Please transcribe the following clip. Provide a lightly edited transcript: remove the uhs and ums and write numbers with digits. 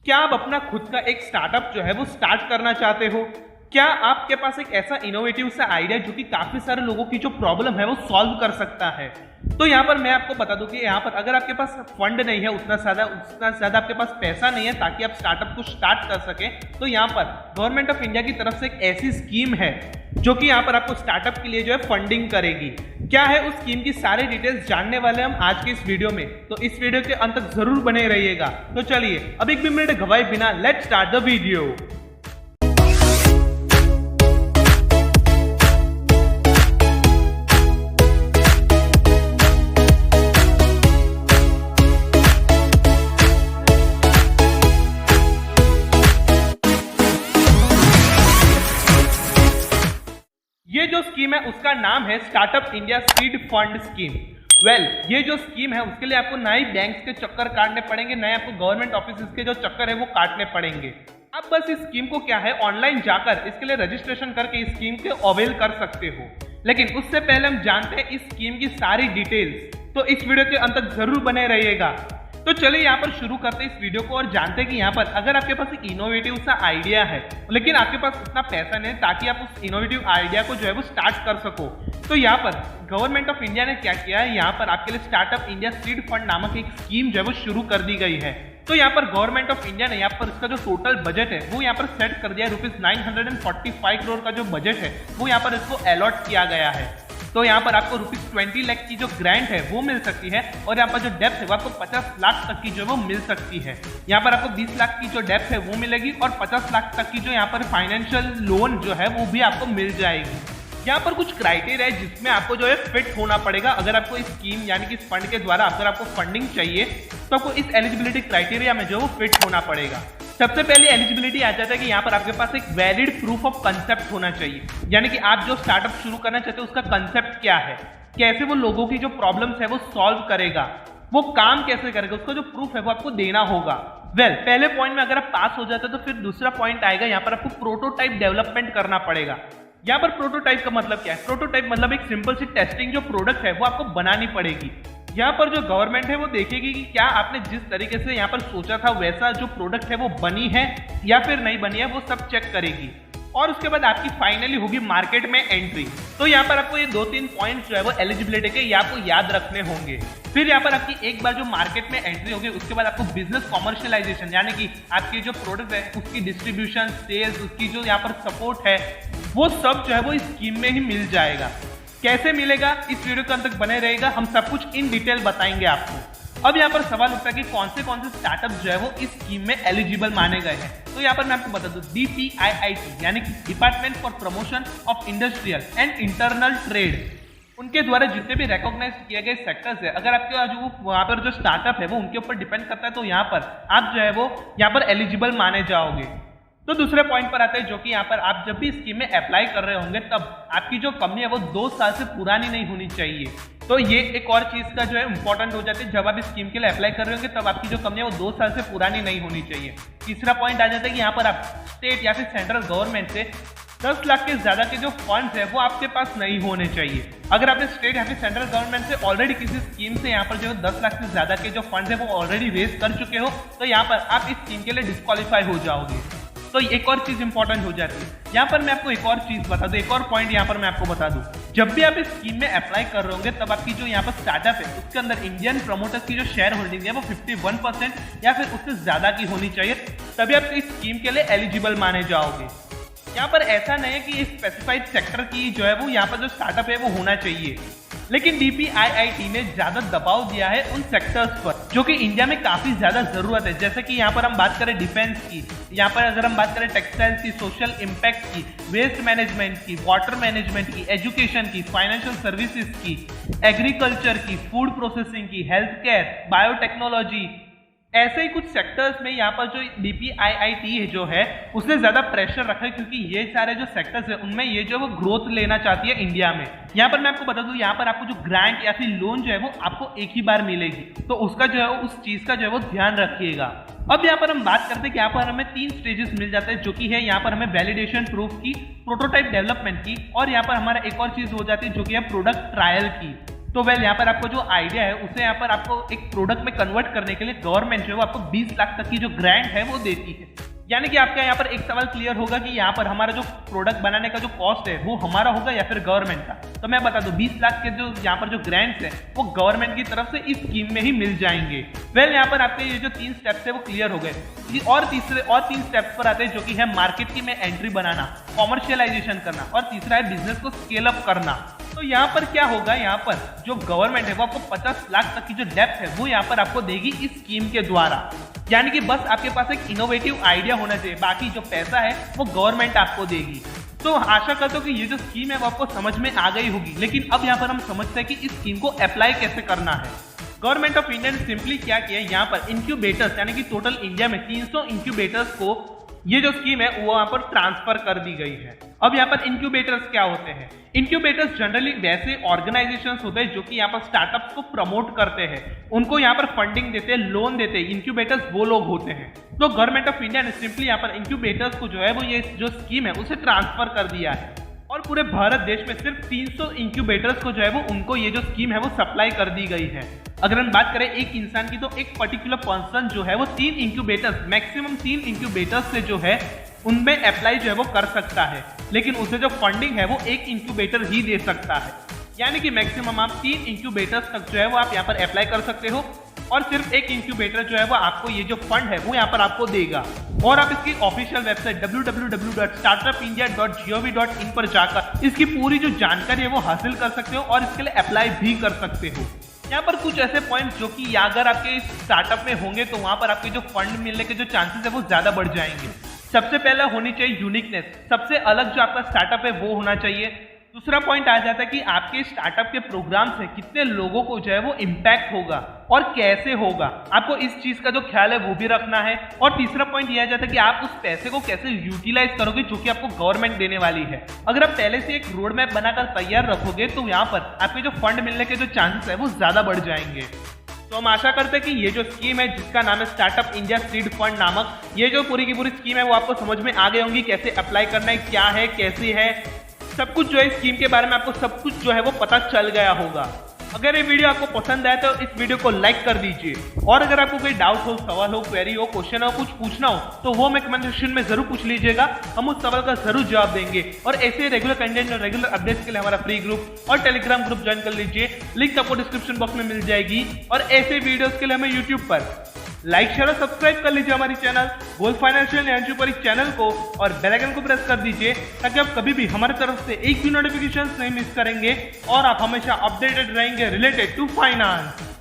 क्या आप अपना खुद का एक स्टार्टअप जो है वो स्टार्ट करना चाहते हो? क्या आपके पास एक ऐसा इनोवेटिव सा आइडिया जो कि काफी सारे लोगों की जो प्रॉब्लम है वो सॉल्व कर सकता है? तो यहाँ पर मैं आपको बता दूं कि यहाँ पर अगर आपके पास फंड नहीं है उतना ज्यादा आपके पास पैसा नहीं है ताकि आप स्टार्टअप को स्टार्ट कर सके, तो यहाँ पर गवर्नमेंट ऑफ इंडिया की तरफ से एक ऐसी स्कीम है जो कि यहाँ पर आपको स्टार्टअप के लिए जो है फंडिंग करेगी। क्या है उस स्कीम की सारी डिटेल्स जानने वाले हम आज के इस वीडियो में, तो इस वीडियो के अंत तक जरूर बने रहिएगा। तो चलिए अब एक भी मिनट गवाए बिना लेट्स स्टार्ट द वीडियो। ये जो स्कीम है उसका नाम है startup India seed fund scheme. ये जो स्कीम है उसके लिए आपको नए बैंक्स के चक्कर काटने पड़ेंगे, नए आपको गवर्नमेंट ऑफिस के जो चक्कर है वो काटने पड़ेंगे। आप बस इस स्कीम को क्या है ऑनलाइन जाकर इसके लिए रजिस्ट्रेशन करके इस स्कीम के अवेल कर सकते हो। लेकिन उससे पहले हम जानते हैं इस स्कीम की सारी डिटेल्स, तो इस वीडियो के अंत तक जरूर बने रहिएगा। तो चलिए यहाँ पर शुरू करते हैं इस वीडियो को और जानते हैं कि यहाँ पर अगर आपके पास एक इनोवेटिव सा आइडिया है लेकिन आपके पास इतना पैसा नहीं ताकि आप उस इनोवेटिव आइडिया को जो है वो स्टार्ट कर सको, तो यहाँ पर गवर्नमेंट ऑफ इंडिया ने क्या किया है, यहाँ पर आपके लिए स्टार्टअप इंडिया सीड फंड नामक एक स्कीम जो है वो शुरू कर दी गई है। तो यहाँ पर गवर्नमेंट ऑफ इंडिया ने यहाँ पर इसका जो टोटल बजट है वो यहाँ पर सेट कर दिया है। ₹945 करोड़ का जो बजट है वो यहाँ पर इसको अलॉट किया गया है। तो यहाँ पर आपको ₹20 लाख की जो ग्रांट है वो मिल सकती है और यहाँ पर जो डेप्थ है वो आपको 50 लाख तक की जो वो मिल सकती है। यहाँ पर आपको 20 लाख की जो डेप्थ है वो मिलेगी और 50 लाख तक की जो यहाँ पर फाइनेंशियल लोन जो है वो भी आपको मिल जाएगी। यहाँ पर कुछ क्राइटेरिया है जिसमें आपको जो है फिट होना पड़ेगा। अगर आपको इस स्कीम यानी कि इस फंड के द्वारा अगर आपको फंडिंग चाहिए तो आपको इस एलिजिबिलिटी क्राइटेरिया में जो वो फिट होना पड़ेगा। सबसे पहले एलिजिबिलिटी आ जाता है कि यहाँ पर आपके पास एक वैलिड प्रूफ ऑफ कंसेप्ट होना चाहिए, यानी कि आप जो स्टार्टअप शुरू करना चाहते हो उसका कंसेप्ट क्या है, कैसे वो लोगों की जो प्रॉब्लम्स है वो सॉल्व करेगा, वो काम कैसे करेगा, उसका जो प्रूफ है वो आपको देना होगा। पहले पॉइंट में अगर आप पास हो जाते हो तो फिर दूसरा पॉइंट आएगा, यहाँ पर आपको प्रोटोटाइप डेवलपमेंट करना पड़ेगा। यहाँ पर प्रोटोटाइप का मतलब क्या है? प्रोटोटाइप मतलब एक सिंपल सी टेस्टिंग जो प्रोडक्ट है वो आपको बनानी पड़ेगी। यहाँ पर जो गवर्नमेंट है वो देखेगी कि क्या आपने जिस तरीके से यहाँ पर सोचा था वैसा जो प्रोडक्ट है वो बनी है या फिर नहीं बनी है, वो सब चेक करेगी। और उसके बाद आपकी फाइनली होगी मार्केट में एंट्री। तो यहाँ पर आपको ये 2-3 पॉइंट्स जो है वो एलिजिबिलिटी के ये आपको याद रखने होंगे। फिर यहाँ पर आपकी एक बार जो मार्केट में एंट्री होगी उसके बाद आपको बिजनेस कॉमर्शियलाइजेशन यानी कि आपकी जो प्रोडक्ट है उसकी डिस्ट्रीब्यूशन, सेल्स, उसकी जो यहाँ पर सपोर्ट है वो सब जो है वो इस स्कीम में ही मिल जाएगा। कैसे मिलेगा इस वीडियो के अंत तक बने रहेगा, हम सब कुछ इन डिटेल बताएंगे आपको। अब यहाँ पर सवाल उठता है कि कौन से स्टार्टअप जो है वो इस स्कीम में एलिजिबल माने गए हैं। तो यहाँ पर मैं आपको बता दूं DPIIT यानी कि department for promotion of industrial and internal trade, उनके द्वारा जितने भी रिकॉग्नाइज किए गए सेक्टर्स है, अगर आपके जो वहाँ पर जो स्टार्टअप है वो उनके ऊपर डिपेंड करता है तो यहाँ पर आप जो है वो यहाँ पर एलिजिबल माने जाओगे। तो दूसरे पॉइंट पर आते हैं जो कि यहाँ पर आप जब भी स्कीम में अप्लाई कर रहे होंगे तब आपकी जो कंपनी है वो 2 साल से पुरानी नहीं होनी चाहिए। तो ये एक और चीज का जो है इंपॉर्टेंट हो जाती है, जब आप इस स्कीम के लिए अप्लाई कर रहे होंगे तब आपकी जो कंपनी है वो 2 साल से पुरानी नहीं होनी चाहिए। तीसरा पॉइंट आ जाता है कि यहाँ पर आप स्टेट या फिर सेंट्रल गवर्नमेंट से 10 लाख के ज्यादा के जो फंड्स है वो आपके पास नहीं होने चाहिए। अगर आपने स्टेट या फिर सेंट्रल गवर्नमेंट से ऑलरेडी किसी स्कीम से यहाँ पर जो 10 लाख से ज्यादा के जो फंड्स है वो ऑलरेडी रेज कर चुके हो तो यहाँ पर आप इस स्कीम के लिए डिस्क्वालीफाई हो जाओगे। तो एक और चीज इंपॉर्टेंट हो जाती है। यहाँ पर मैं आपको एक और चीज बता दूं, एक और पॉइंट यहाँ पर मैं आपको बता दूं, जब भी आप इस स्कीम में अप्लाई कर रहे होंगे तब आपकी जो यहाँ पर स्टार्टअप है उसके अंदर इंडियन प्रमोटर्स की जो शेयर होल्डिंग है वो 51% या फिर उससे ज्यादा की होनी चाहिए, तभी आप इस स्कीम के लिए एलिजिबल माने जाओगे। यहाँ पर ऐसा नहीं है कि स्पेसिफाइड सेक्टर की जो है वो यहाँ पर जो स्टार्टअप है वो होना चाहिए, लेकिन DPIIT ने ज्यादा दबाव दिया है उन सेक्टर्स पर जो कि इंडिया में काफी ज्यादा जरूरत है। जैसे कि यहाँ पर हम बात करें डिफेंस की, यहाँ पर अगर हम बात करें टेक्सटाइल्स की, सोशल इम्पैक्ट की, वेस्ट मैनेजमेंट की, वाटर मैनेजमेंट की, एजुकेशन की, फाइनेंशियल सर्विसेज की, एग्रीकल्चर की, फूड प्रोसेसिंग की, हेल्थ केयर, बायोटेक्नोलॉजी, ऐसे ही कुछ सेक्टर्स में यहाँ पर जो DPIIT जो है उसने ज्यादा प्रेशर रखा है क्योंकि ये सारे जो सेक्टर्स है उनमें ये जो वो ग्रोथ लेना चाहती है इंडिया में। यहाँ पर मैं आपको बता दूं, यहाँ पर आपको जो ग्रांट या फिर लोन जो है वो आपको एक ही बार मिलेगी, तो उसका जो है उस चीज का जो है वो ध्यान रखिएगा। अब यहाँ पर हम बात करते हैं कि यहाँ पर हमें 3 स्टेजेस मिल जाते हैं, जो कि है यहाँ पर हमें वैलिडेशन प्रूफ की, प्रोटोटाइप डेवलपमेंट की और यहाँ पर हमारा एक और चीज हो जाती है जो कि है प्रोडक्ट ट्रायल की। तो वेल यहाँ पर आपको जो आइडिया है उसे यहाँ पर आपको एक प्रोडक्ट में कन्वर्ट करने के लिए गवर्नमेंट जो है वो आपको 20 लाख तक की जो ग्रांट है वो देती है। यानी कि आपका यहाँ पर एक सवाल क्लियर होगा कि यहाँ पर हमारा जो प्रोडक्ट बनाने का जो कॉस्ट है वो हमारा होगा या फिर गवर्नमेंट का। तो मैं बता दूं 20 लाख के जो यहाँ पर जो ग्रांट्स है वो गवर्नमेंट की तरफ से इस स्कीम में ही मिल जाएंगे। वेल यहाँ पर आपके ये जो 3 स्टेप्स है वो क्लियर हो गए और 3 स्टेप्स पर आते हैं जो कि है मार्केट की में एंट्री बनाना, कॉमर्शियलाइजेशन करना और तीसरा है बिजनेस को स्केल अप करना। तो यहाँ पर क्या होगा, यहाँ पर जो गवर्नमेंट है वो आपको 50 लाख तक की जो डेप्थ है वो यहाँ पर आपको देगी इस स्कीम के द्वारा। यानी कि बस आपके पास एक इनोवेटिव आइडिया होना चाहिए, बाकी जो पैसा है वो गवर्नमेंट आपको देगी। तो आशा करता हूँ कि ये जो स्कीम है वो आपको समझ में आ गई होगी। लेकिन अब यहाँ पर हम समझते हैं कि इस स्कीम को अप्लाई कैसे करना है। गवर्नमेंट ऑफ इंडिया ने सिंपली क्या किया है, यहाँ पर इंक्यूबेटर्स यानी कि टोटल इंडिया में 300 इंक्यूबेटर्स को ये जो स्कीम है वो यहाँ पर ट्रांसफर कर दी गई है। अब यहाँ पर इंक्यूबेटर्स क्या होते हैं? इंक्यूबेटर्स जनरली वैसे ऑर्गेनाइजेशंस होते हैं जो कि यहाँ पर स्टार्टअप्स को प्रमोट करते हैं, उनको यहाँ पर फंडिंग देते हैं, लोन देते हैं। इंक्यूबेटर्स वो लोग होते हैं। तो गवर्नमेंट ऑफ इंडिया ने सिंपली यहाँ पर इंक्यूबेटर्स को जो है वो ये जो स्कीम है उसे ट्रांसफर कर दिया है और पूरे भारत देश में सिर्फ 300 इंक्यूबेटर्स को जो है वो उनको ये जो स्कीम है वो सप्लाई कर दी गई है। अगर हम बात करें एक इंसान की, तो एक पर्टिकुलर पर्सन जो है वो 3 इंक्यूबेटर्स, मैक्सिमम 3 इंक्यूबेटर्स से जो है उनमें अप्लाई जो है वो कर सकता है। लेकिन उसे जो फंडिंग है वो एक इंक्यूबेटर ही दे सकता है। यानी कि मैक्सिमम आप 3 इंक्यूबेटर्स तक जो है वो आप यहाँ पर अप्लाई कर सकते हो और सिर्फ एक इंक्यूबेटर जो है वो आपको ये जो फंड है वो यहाँ पर आपको देगा। और आप इसकी ऑफिशियल वेबसाइट www.startupindia.gov.in पर जाकर इसकी पूरी जो जानकारी है वो हासिल कर सकते हो और इसके लिए अप्लाई भी कर सकते हो। यहाँ पर कुछ ऐसे पॉइंट्स जो कि अगर आपके स्टार्टअप में होंगे तो वहां पर आपके जो फंड मिलने के जो चांसेस है वो ज्यादा बढ़ जाएंगे। सबसे पहला होनी चाहिए यूनिकनेस, सबसे अलग जो आपका स्टार्टअप है वो होना चाहिए। दूसरा पॉइंट आ जाता है कि आपके स्टार्टअप के प्रोग्राम से कितने लोगों को जो है वो इम्पैक्ट होगा और कैसे होगा, आपको इस चीज का जो ख्याल है वो भी रखना है। और तीसरा पॉइंट यह आ जाता है कि आप उस पैसे को कैसे यूटिलाइज करोगे जो कि आपको गवर्नमेंट देने वाली है। अगर आप पहले से एक रोड मैप बनाकर तैयार रखोगे तो यहाँ पर आपके जो फंड मिलने के जो चांसेस है वो ज्यादा बढ़ जाएंगे। तो हम आशा करते हैं कि ये जो स्कीम है जिसका नाम है स्टार्टअप इंडिया सीड फंड नामक, ये जो पूरी की पूरी स्कीम है वो आपको समझ में आ गई होंगी, कैसे अप्लाई करना है, क्या है, कैसी है, सब कुछ जो है स्कीम के बारे में आपको सब कुछ जो है वो पता चल गया होगा। अगर ये वीडियो आपको पसंद आए तो इस वीडियो को लाइक कर दीजिए और अगर आपको कोई डाउट हो, सवाल हो, क्वेरी हो, क्वेश्चन हो, कुछ पूछना हो तो वो हमें कमेंट सेक्शन में जरूर पूछ लीजिएगा, हम उस सवाल का जरूर जवाब देंगे। और ऐसे रेगुलर कंटेंट और रेगुलर अपडेट्स के लिए हमारा फ्री ग्रुप और टेलीग्राम ग्रुप ज्वाइन कर लीजिए, लिंक आपको डिस्क्रिप्शन बॉक्स में मिल जाएगी। और ऐसे वीडियोस के लिए हमें यूट्यूब पर लाइक, शेयर और सब्सक्राइब कर लीजिए हमारी channel gold financial enterprise channel को और बेल आइकन को प्रेस कर दीजिए ताकि आप कभी भी हमारी तरफ से एक भी नोटिफिकेशन नहीं मिस करेंगे और आप हमेशा अपडेटेड रहेंगे रिलेटेड टू फाइनेंस।